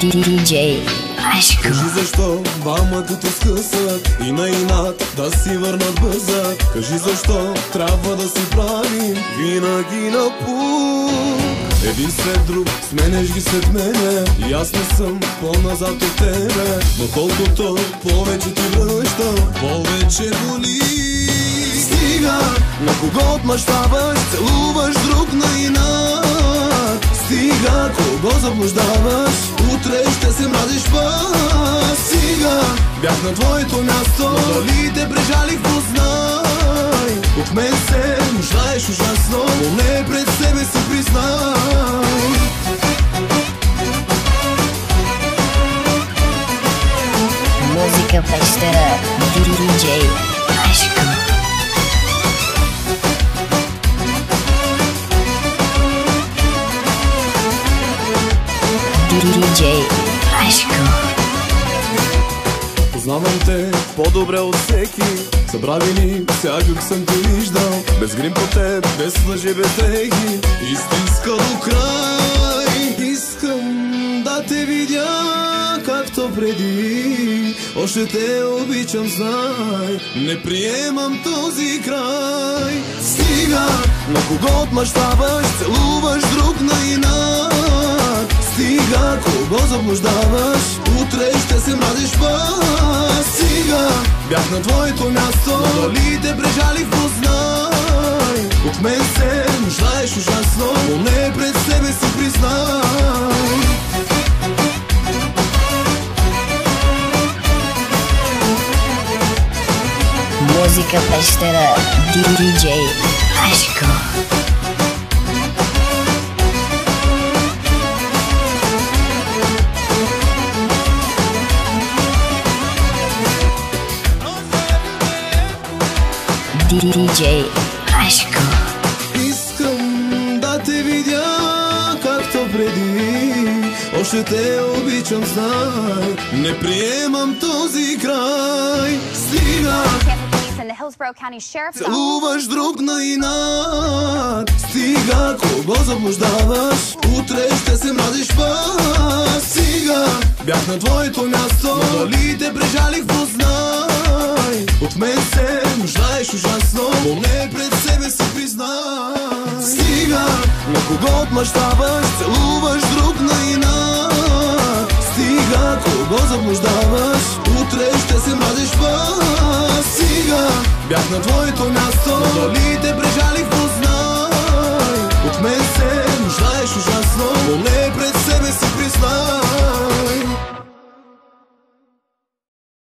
DJ Ашко. Кажи защо двамата те скъсат и на инат да си върнат бързат. Кажи защо трябва да си правим винаги на пук. Един след друг сменеш ги след мене и аз не съм по-назад от тебе. Но колкото повече ти връщам, повече боли. Стига, на кого отмъщаваш, целуваш друг на инат. Стига, кого заблуждаваш, утре ще се мразиш пак. Стига, бях на твоето място, но дали те прежалих, познай. От мен се нуждаеш ужасно, поне пред себе си признай. Музика пещера, DJ Ашко. DJ Ашко. Познавам те по-добре от всеки. Забрави ни, всякак съм те виждал. Без грим по теб, без лъжи, без дрехи. Истинска до край. Искам да те видя както преди. Още те обичам, знай. Не приемам този край. Стига, на кого отмъщаваш, целуваш друг на инат. Стига, кого заблуждаваш, утре ще се мразиш пак. Стига, бях на твоето място, но дали те прежалих, познай. От мен се нуждаеш ужасно, поне пред себе си признай. Музика пещера, DJ Ашко. DJ Ашко. Искам да те видя както преди. Още те обичам, знай. Не приемам този край. Стига, целуваш друг на инат. Стига, кого заблуждаваш, утре ще се мразиш пак. Стига, бях на твоето място, но дали те прежалих, познай. От мен се нуждаеш ужасно, поне пред себе си признай. Стига, на кого отмъщаваш, целуваш друг на инат. Стига, кого заблуждаваш, утре ще се мразиш пак. Стига, бях на твоето място, но дали те прежалих, познай. От мен се нуждаеш ужасно, поне